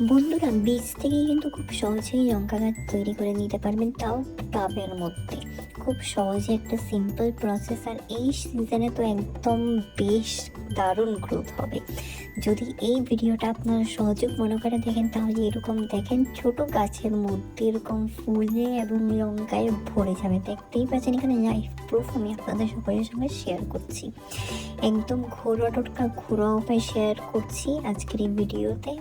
বন্ধুরা, বীজ থেকেই কিন্তু খুব সহজেই লঙ্কা গাছ তৈরি করে নিতে পারবেন, তাও টবের মধ্যে। খুব সহজে একটা সিম্পল প্রসেস, আর এই সিজনে তো একদম বেশ দারুণ গ্রোথ হবে। যদি এই ভিডিওটা আপনারা সহযোগ মনে করে দেখেন, তাহলে এরকম দেখেন ছোট গাছের মধ্যে এরকম ফুলে এবং লঙ্কায় ভরে যাবে। দেখতেই পাচ্ছেন এখানে লাইভ প্রুফ আমি আপনাদের সকলের সঙ্গে শেয়ার করছি। একদম ঘরোয়া টোটকা ঘরোয়া উপায় শেয়ার করছি আজকের এই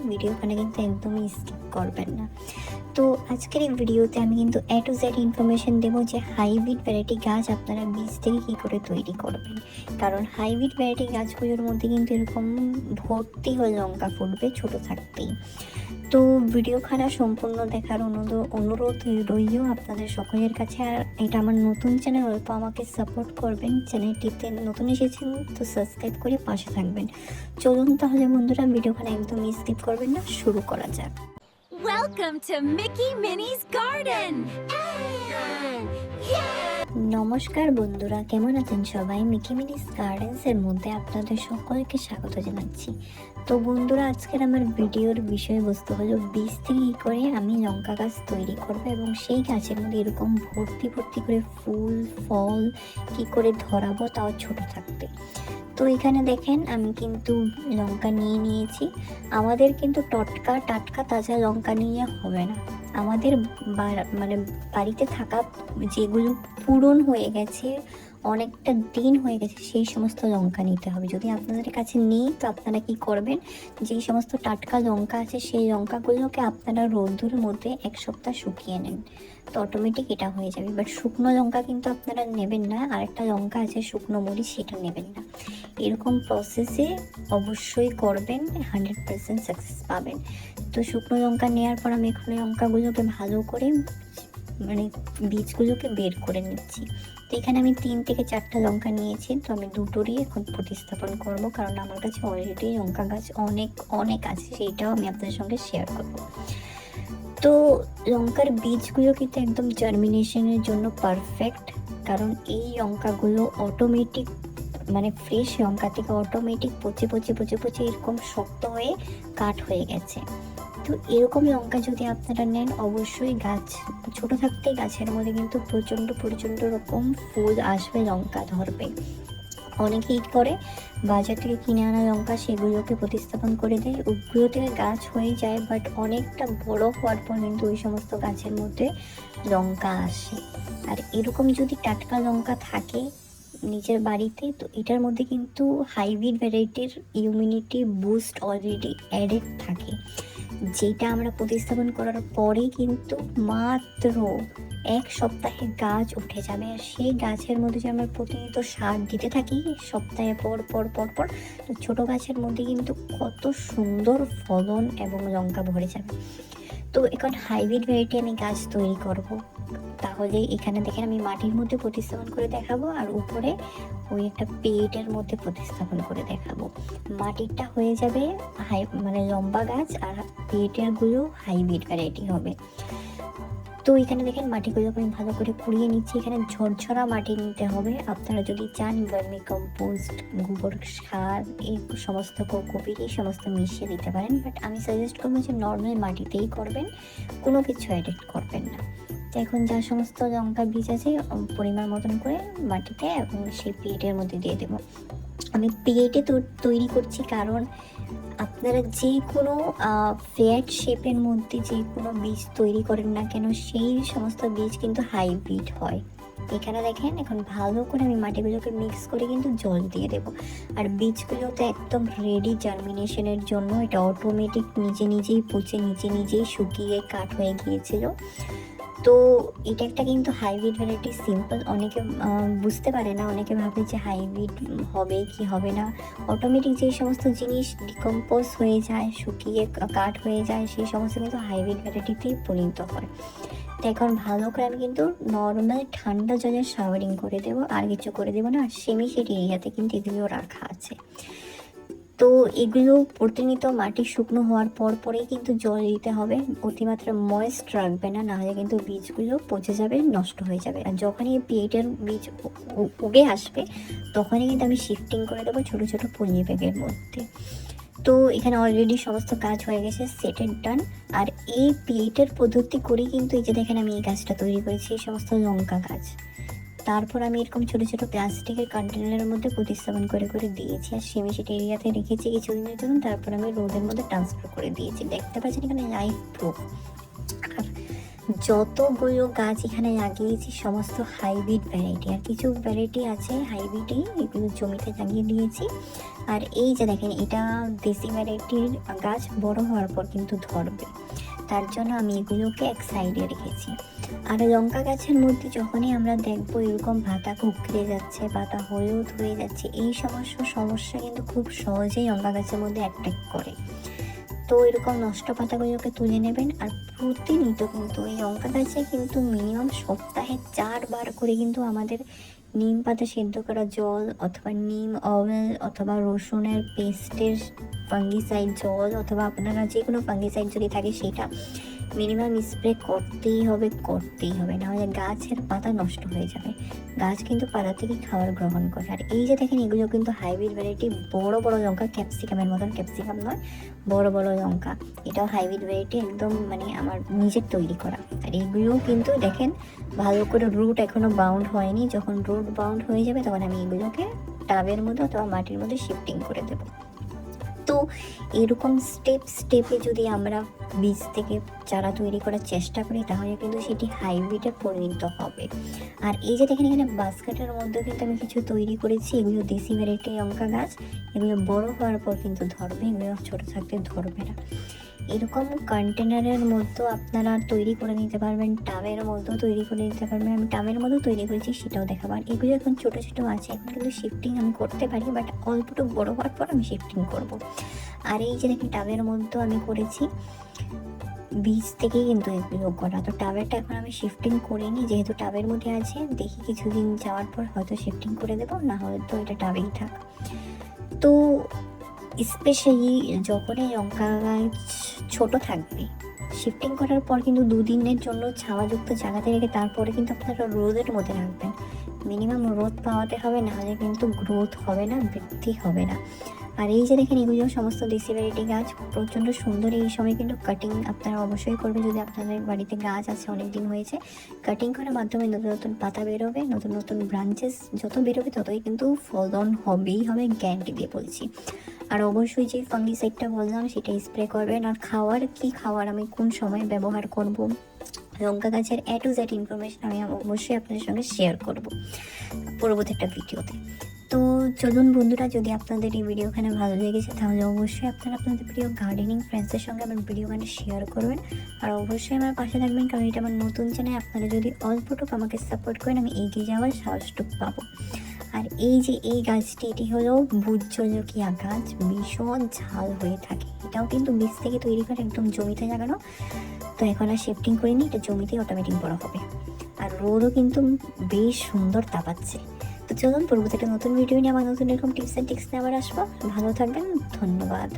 ভিডিওখানে কিন্তু একদমই স্কিপ করবেন না। তো আজকের এই ভিডিওতে আমি কিন্তু A to Z ইনফরমেশন দেবো যে হাইব্রিড ভ্যারাইটি গাছ আপনারা বীজ থেকে কী করে তৈরি করবেন। কারণ হাইব্রিড ভ্যারাইটি গাছগুলোর মধ্যে কিন্তু এরকম ভর্তি হয়ে লঙ্কা ফুটবে ছোট থাকতেই। তো ভিডিওখানা সম্পূর্ণ দেখার অনুরোধ রইল আপনাদের সকলের কাছে। আর এটা আমার নতুন চ্যানেল, অল্প আমাকে সাপোর্ট করবেন। চ্যানেলটিতে নতুন এসেছেন তো সাবস্ক্রাইব করে পাশে থাকবেন। চলুন তাহলে বন্ধুরা, ভিডিওখানা একদম স্কিপ করবেন না, শুরু করা যাক। Welcome to Mickey Minnie's Garden! নমস্কার বন্ধুরা, কেমন আছেন সবাই? মিকি মিনিস গার্ডেন্সের মধ্যে আপনাদের সকলকে স্বাগত জানাচ্ছি। তো বন্ধুরা, আজকের আমার ভিডিওর বিষয়বস্তু হলো বীজ থেকে কী করে আমি লঙ্কা গাছ তৈরি করবো, এবং সেই গাছের মধ্যে এরকম ভর্তি করে ফুল ফল কী করে ধরাবো, তাও ছোট থাকতে। তো এখানে দেখেন আমি কিন্তু লঙ্কা নিয়েছি। আমাদের কিন্তু টাটকা তাজা লঙ্কা নিয়ে হবে না। আমাদের মানে বাড়িতে থাকা যেগুলো পুরন হয়ে গেছে, অনেকটা দিন হয়ে গেছে, সেই সমস্ত লঙ্কা নিতে হবে। যদি আপনাদের কাছে নেই তো আপনারা কি করবেন, যেই সমস্ত টাটকা লঙ্কা আছে সেই লঙ্কাগুলোকে আপনারা রোদ্দুর মধ্যে 1 সপ্তাহ শুকিয়ে নেন, তো অটোমেটিক এটা হয়ে যাবে। বাট শুকনো লঙ্কা কিন্তু আপনারা নেবেন না। আরেকটা লঙ্কা আছে শুকনো মরিচ, সেটা নেবেন না। এরকম প্রসেসে অবশ্যই করবেন, 100% সাকসেস পাবেন। তো শুকনো লঙ্কা নেওয়ার পর আমি এখন লঙ্কাগুলোকে ভালো করে মানে বীজগুলোকে বের করে নিচ্ছি। তো এখানে আমি 3 থেকে 4টা লঙ্কা নিয়েছি। তো আমি দুটোরই এখন প্রতিস্থাপন করব, কারণ আমার কাছে অলরেডি লঙ্কা গাছ অনেক আছে, সেইটাও আমি আপনাদের সঙ্গে শেয়ার করব। তো লঙ্কার বীজগুলো কিন্তু একদম জার্মিনেশনের জন্য পারফেক্ট, কারণ এই লঙ্কাগুলো অটোমেটিক মানে ফ্রেশ লঙ্কা থেকে অটোমেটিক পচে এরকম শক্ত হয়ে কাঠ হয়ে গেছে। তো এরকম লঙ্কা যদি আপনারা নেন, অবশ্যই গাছ ছোট থাকতেই গাছের মধ্যে কিন্তু প্রচণ্ড রকম ফুল আসবে, লঙ্কা ধরবে। অনেকেই করে বাজার থেকে কিনে আনা লঙ্কা, সেগুলোকে প্রতিস্থাপন করে দেয়, ওগুলো থেকে গাছ হয়ে যায়, বাট অনেকটা বড় হওয়ার পর কিন্তু ওই সমস্ত গাছের মধ্যে লঙ্কা আসে। আর এরকম যদি টাটকা লঙ্কা থাকে নিজের বাড়িতে, তো এটার মধ্যে কিন্তু হাইব্রিড ভ্যারাইটির ইমিউনিটি বুস্ট অলরেডি অ্যাডেড থাকে, যেটা আমরা প্রতিস্থাপন করার পরে কিন্তু মাত্র 1 সপ্তাহে গাছ উঠে যাবে। আর সেই গাছের মধ্যে যে আমরা প্রতিনিয়ত সার দিতে থাকি সপ্তাহে পর তো ছোটো গাছের মধ্যে কিন্তু কত সুন্দর ফলন এবং লঙ্কা ভরে যাবে। তো এখন হাইব্রিড ভ্যারাইটি আমি গাছ তৈরি করব। তাহলে এখানে দেখেন আমি মাটির মধ্যে প্রতিস্থাপন করে দেখাবো, আর উপরে ওই একটা পেটের মধ্যে প্রতিস্থাপন করে দেখাবো। মাটিরটা হয়ে যাবে মানে লম্বা গাছ, আর পেটেরগুলো হাইব্রিড ভ্যারাইটি হবে। তো এখানে দেখেন মাটিগুলোকে আমি ভালো করে কুড়িয়ে নিচ্ছি। এখানে ঝরঝরা মাটি নিতে হবে। আপনারা যদি চান ভার্মি কম্পোস্ট, গোবর সার, এই সমস্ত কোকোপিট এই সমস্ত মিশিয়ে দিতে পারেন, বাট আমি সাজেস্ট করবো যে নর্মাল মাটিতেই করবেন, কোনো কিছু অ্যাডেড করবেন না। তো এখন যা সমস্ত লঙ্কা বীজ আছে পরিমাণ মতন করে মাটিতে এবং সেই পেটের মধ্যে দিয়ে দেবো। আমি পেটে তৈরি করছি, কারণ আপনারা যে কোনো ফ্ল্যাট শেপের মধ্যে যে কোনো বীজ তৈরি করেন না কেন, সেই সমস্ত বীজ কিন্তু হাইব্রিড হয়। এখানে দেখেন এখন ভালো করে আমি মাটিগুলোকে মিক্স করে কিন্তু জল দিয়ে দেবো। আর বীজগুলো তো একদম রেডি জার্মিনেশনের জন্য, এটা অটোমেটিক নিজেই পচে নিজেই শুকিয়ে কাঠ হয়ে গিয়েছিল। তো এটা একটা কিন্তু হাইব্রিড ভ্যারাইটি সিম্পল, অনেকে বুঝতে পারে না, অনেকে ভাবে যে হাইব্রিড হবে কি হবে না। অটোমেটিক যে সমস্ত জিনিস ডিকম্পোজ হয়ে যায়, শুকিয়ে কাঠ হয়ে যায়, সেই সমস্ত কিন্তু হাইব্রিড ভ্যারাইটিতেই পরিণত হয়। তো এখন ভালো করে আমি কিন্তু নর্মাল ঠান্ডা জলের শাওয়ারিং করে দেবো, আর কিছু করে দেবো না। আর সেমি সেট এরিয়াতে কিন্তু এগুলো রাখা আছে। তো এগুলো প্রতিনিয়ত মাটি শুকনো হওয়ার পরেই কিন্তু জল দিতে হবে, অতিমাত্রা ময়েস্ট রাখবে না, নাহলে কিন্তু বীজগুলো পচে যাবে, নষ্ট হয়ে যাবে। আর যখনই পেটের বীজ উগে আসবে, তখনই কিন্তু আমি শিফটিং করে দেবো ছোটো পলি ব্যাগের মধ্যে। তো এখানে অলরেডি সমস্ত কাজ হয়ে গেছে, সেটেড ডান। আর এই প্লেটের পদ্ধতি করেই কিন্তু এই যে দেখেন আমি এই গাছটা তৈরি করেছি, এই সমস্ত লঙ্কা গাছ। তারপর আমি এরকম ছোটো ছোটো প্লাস্টিকের কন্টেনারের মধ্যে প্রতিস্থাপন করে করে দিয়েছি আর সেমিশেড এরিয়াতে রেখেছি কিছুদিনের জন্য। তারপর আমি রোদের মধ্যে ট্রান্সফার করে দিয়েছি, দেখতে পাচ্ছেন এখানে লাইফ প্রুফ। আর যতগুলো গাছ এখানে লাগিয়েছি সমস্ত হাইব্রিড ভ্যারাইটি, আর কিছু ভ্যারাইটি আছে হাইব্রিডই, এগুলো জমিতে লাগিয়ে দিয়েছি। আর এই যে দেখেন এটা দেশি ভ্যারাইটির গাছ, বড় হওয়ার পর কিন্তু ধরবে, তার জন্য আমি এগুলোকে এক সাইডে রেখেছি। আর লঙ্কা গাছের মধ্যে যখনই আমরা দেখবো এরকম পাতা কুঁকড়ে যাচ্ছে, পাতা হলুদ হয়ে যাচ্ছে, এই সমস্যা কিন্তু খুব সহজেই লঙ্কা গাছের মধ্যে অ্যাট্যাক করে। তো এরকম নষ্ট পাতাগুলোকে তুলে নেবেন। আর প্রতিনিয়ত কিন্তু এই লঙ্কা গাছে কিন্তু মিনিমাম সপ্তাহে 4 বার করে কিন্তু আমাদের নিম পাতা সেদ্ধ করা জল, অথবা নিম অয়েল, অথবা রসুনের পেস্টের ফাঙ্গিসাইড জল, অথবা আপনারা যে কোনো ফাঙ্গিসাইড যদি থাকে সেটা মিনিমাম স্প্রে করতেই হবে, নাহলে গাছের পাতা নষ্ট হয়ে যাবে। গাছ কিন্তু পাতা থেকে খাবার গ্রহণ করে। আর এই যে দেখেন এগুলো কিন্তু হাইব্রিড ভ্যারাইটি, বড় বড় লঙ্কা, ক্যাপসিকামের মতন, ক্যাপসিকাম নয়, বড় বড় লঙ্কা, এটাও হাইব্রিড ভ্যারাইটি, একদম মানে আমার নিজের তৈরি করা। আর এগুলোও কিন্তু দেখেন ভালো করে রুট এখনও বাউন্ড হয়নি, যখন রুট বাউন্ড হয়ে যাবে তখন আমি এগুলোকে টাবের মধ্যে অথবা মাটির মধ্যে শিফটিং করে দেবো। তো এরকম স্টেপে যদি আমরা বীজ থেকে চারা তৈরি করার চেষ্টা করি তাহলে কিন্তু সেটি হাইব্রিডে পরিণত হবে। আর এই যে দেখেন এখানে বাস্কেটের মধ্যে কিন্তু আমি কিছু তৈরি করেছি, এগুলো দেশি ভ্যারাইটি লঙ্কা গাছ, এগুলো বড় হওয়ার পর কিন্তু ধরবে, এগুলো ছোটো থাকতে ধরবে না। এরকম কন্টেনারের মধ্যেও আপনারা তৈরি করে নিতে পারবেন, টাবের মধ্যেও তৈরি করে নিতে পারবেন। আমি টাবের মধ্যেও তৈরি করেছি, সেটাও দেখাবো। আর এগুলো এখন ছোটো ছোটো আছে, এখন কিন্তু শিফটিং আমি করতে পারি, বাট অল্পটুকু বড় হওয়ার পর আমি শিফটিং করব। আর এই যে দেখেন টাবের মধ্যেও আমি করেছি, বীজ থেকেই কিন্তু এগুলো করা। তো টাবেরটা এখন আমি শিফটিং করিনি, যেহেতু টাবের মধ্যে আছে, দেখি কিছুদিন যাওয়ার পর হয়তো শিফটিং করে দেবো, না হয়তো এটা টাবেই থাক। তো স্পেশালি যখনই লঙ্কা গাছ ছোটো থাকবে, শিফটিং করার পর কিন্তু 2 দিনের জন্য ছাওয়াযুক্ত জায়গাতে রেখে তারপরে কিন্তু আপনারা রোদের মধ্যে রাখবেন। মিনিমাম রোদ পাওয়াতে হবে, নাহলে কিন্তু গ্রোথ হবে না, বৃদ্ধি হবে না। আর এই যে দেখেন এগুলো সমস্ত দেশি ভ্যারাইটি গাছ, প্রচণ্ড সুন্দর। এই সময় কিন্তু কাটিং আপনারা অবশ্যই করবেন, যদি আপনাদের বাড়িতে গাছ আছে অনেক দিন হয়েছে। কাটিং করার মাধ্যমে নতুন নতুন পাতা বেরোবে, নতুন নতুন ব্রাঞ্চেস যত বেরোবে ততই কিন্তু ফলন হবে, গ্যারান্টি দিয়ে বলছি। আর অবশ্যই যে ফাঙ্গিসাইডটা বললাম সেটা স্প্রে করবেন। আর খাওয়ার আমি কোন সময় ব্যবহার করব, লঙ্কা গাছের A to Z ইনফরমেশন আমি অবশ্যই আপনাদের সঙ্গে শেয়ার করব পরবর্তী একটা ভিডিওতে। তো চলুন বন্ধুরা, যদি আপনাদের এই ভিডিওখানে ভালো লেগেছে তাহলে অবশ্যই আপনারা আপনাদের প্রিয় গার্ডেনিং ফ্রেন্ডসদের সঙ্গে আমার ভিডিওখানে শেয়ার করবেন। আর অবশ্যই আমার পাশে থাকবেন, কারণ এটা আমার নতুন চ্যানেল। আপনারা যদি অল্পটুকু আমাকে সাপোর্ট করেন আমি এগিয়ে যাওয়ার সাহসটুকু পাবো। আর এই যে এই গাছটি, এটি হলো ভুজলকিয়া গাছ, ভীষণ ঝাল হয়ে থাকে। এটাও কিন্তু বীজ থেকে তৈরি করে একদম জমিতে লাগানো। তো এখন আর শিফটিং করিনি, এটা জমিতেই অটোমেটিক বড় হবে। আর রোদও কিন্তু বেশ সুন্দর তাপাচ্ছে। তো চলুন পরবর্তী একটা নতুন ভিডিও নিয়ে আবার নতুন এরকম টিপস অ্যান্ড ট্রিক্স নিয়ে আবার আসবো। ভালো থাকবেন, ধন্যবাদ।